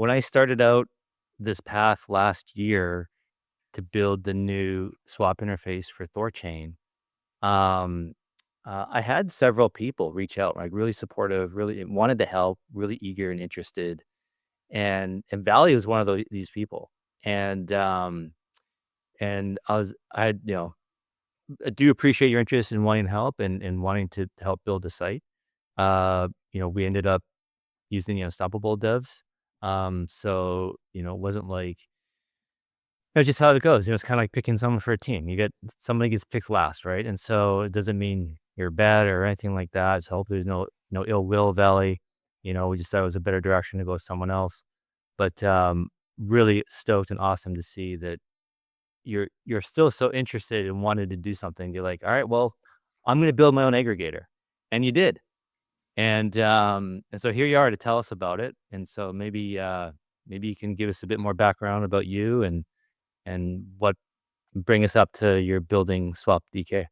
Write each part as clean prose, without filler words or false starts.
when I started out this path last year to build the new swap interface for THORChain, um, I had several people reach out, like really supportive, really wanted to help, really eager and interested, and Valley was one of these people, and I do appreciate your interest in wanting to help and wanting to help build the site. We ended up using the Unstoppable devs. So, it wasn't like that's just how it goes. It's kind of like picking someone for a team. You get somebody gets picked last, right? And so it doesn't mean you're bad or anything like that. So hopefully there's no ill will, Valley. We just thought it was a better direction to go with someone else. But really stoked and awesome to see that you're still so interested and wanted to do something. You're like, all right, well, I'm going to build my own aggregator, and you did. And so here you are to tell us about it. And so maybe you can give us a bit more background about you and what bring us up to your building SwapDK.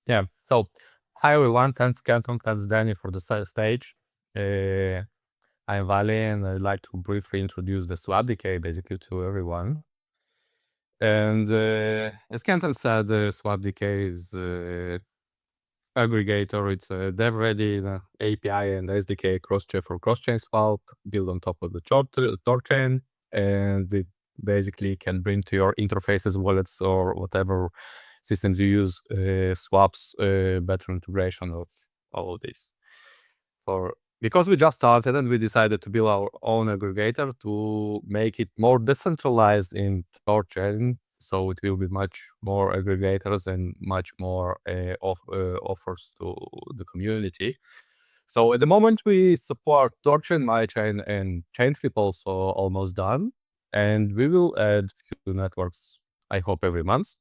Yeah. So, hi everyone. Thanks, Canton. Thanks, Danny, for the stage. I'm Vali, and I'd like to briefly introduce the SwapDK basically to everyone. And as Canton said, SwapDK is aggregator. It's a dev-ready API and SDK cross-chain for cross-chain swap built on top of the THORChain, and it basically can bring to your interfaces, wallets, or whatever systems you use, swaps, better integration of all of this. Because we just started and we decided to build our own aggregator to make it more decentralized in THORChain, so it will be much more aggregators and much more offers to the community. So at the moment we support THORChain, MyChain, and Chainflip also almost done, and we will add few networks, I hope, every month.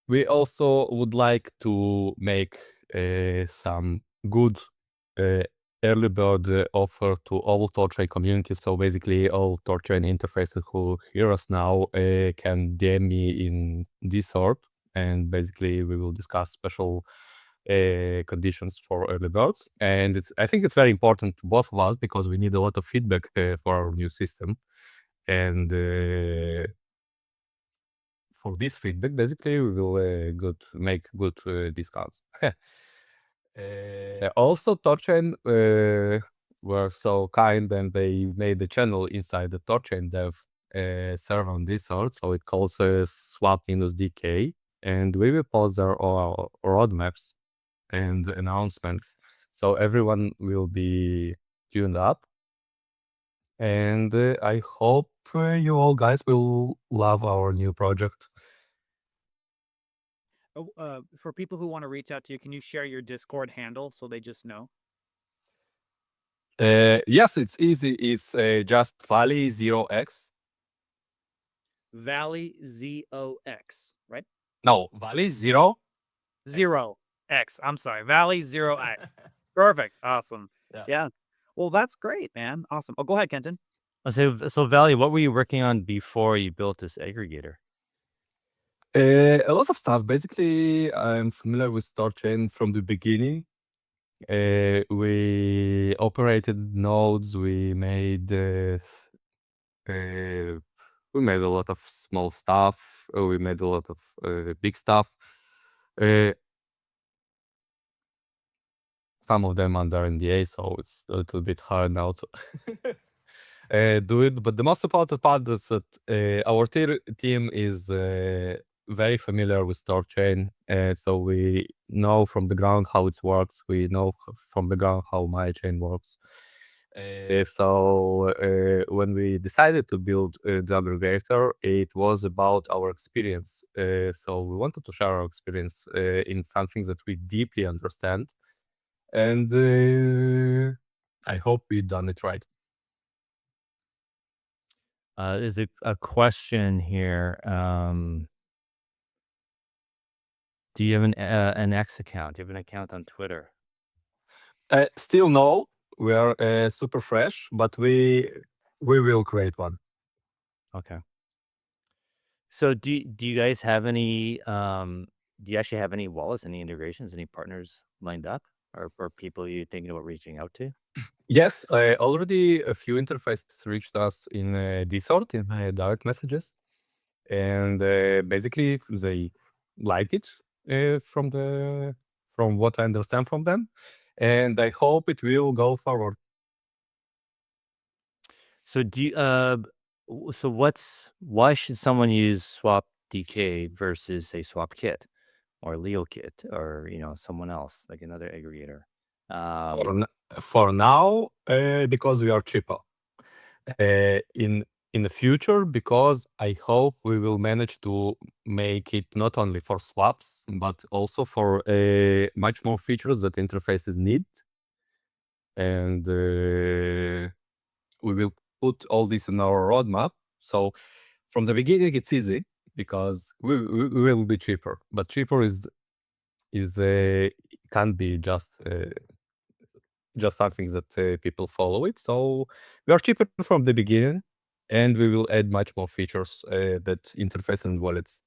We also would like to make some good early bird offer to all THORChain communities. So basically, all THORChain interfaces who hear us now can DM me in Discord, and basically we will discuss special conditions for early birds. And I think it's very important to both of us because we need a lot of feedback for our new system. And for this feedback, basically, we will make good discounts. Also, THORChain were so kind and they made the channel inside the THORChain dev server on Discord, so it calls SwapDK, and we will post there all our roadmaps and announcements, so everyone will be tuned up. And I hope you all guys will love our new project. For people who want to reach out to you, can you share your Discord handle so they just know? Yes, it's easy. It's just Valley0x. Valley ZOX, right? No, Valley0. 0x. I'm sorry, Valley 0x. Perfect. Awesome. Yeah. Yeah. Well, that's great, man. Awesome. Oh, go ahead, Kenton. So Valley, what were you working on before you built this aggregator? A lot of stuff. Basically, I'm familiar with THORChain from the beginning. We operated nodes. We made a lot of small stuff. We made a lot of big stuff. Some of them under NDA, so it's a little bit hard now to do it. But the most important part is that our team is very familiar with THORChain, so we know from the ground how it works. We know from the ground how MyChain works. So when we decided to build the aggregator, it was about our experience. So we wanted to share our experience in something that we deeply understand. And I hope we've done it right. Is a question here. Do you have an X account? Do you have an account on Twitter? Still no, we are super fresh, but we will create one. Okay. So do you guys have any do you actually have any wallets, any integrations, any partners lined up? or people you thinking about reaching out to? Yes, already a few interfaces reached us in Discord in direct messages, and basically they like it from what I understand from them, and I hope it will go forward. So do you, so why should someone use SwapDK versus say SwapKit or LeoKit or someone else like another aggregator? For, for now, because we are cheaper. In the future, because I hope we will manage to make it not only for swaps, but also for much more features that interfaces need. And we will put all this in our roadmap. So from the beginning, it's easy because we will be cheaper. But cheaper is can't be just something that people follow it. So we are cheaper from the beginning, and we will add much more features that interface and wallets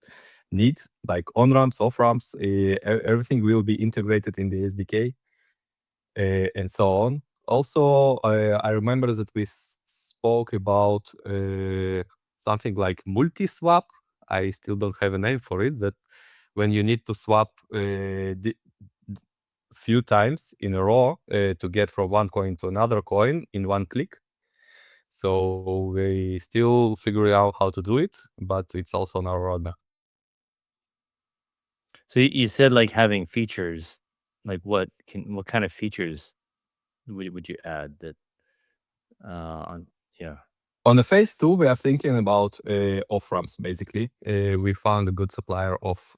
need, like on ramps, off ramps. Everything will be integrated in the SDK and so on. Also, I remember that we spoke about something like multi-swap. I still don't have a name for it. That when you need to swap few times in a row to get from one coin to another coin in one click. So we still figuring out how to do it, but it's also on our roadmap. So you said like having features, like what kind of features would you add that on yeah. On the phase 2, we are thinking about off ramps. Basically, we found a good supplier of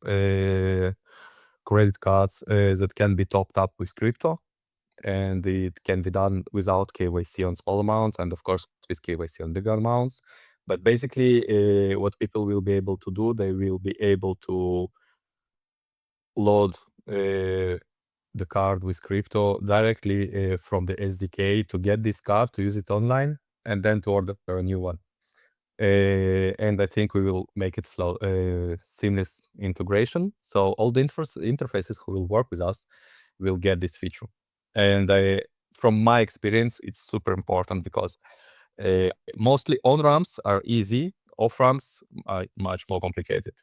credit cards that can be topped up with crypto, and it can be done without KYC on small amounts, and of course with KYC on bigger amounts. But basically, what people will be able to do, they will be able to load the card with crypto directly from the SDK to get this card, to use it online, and then to order a new one. And I think we will make it flow seamless integration. So all the interfaces who will work with us will get this feature. And from my experience, it's super important because mostly on ramps are easy, off ramps are much more complicated.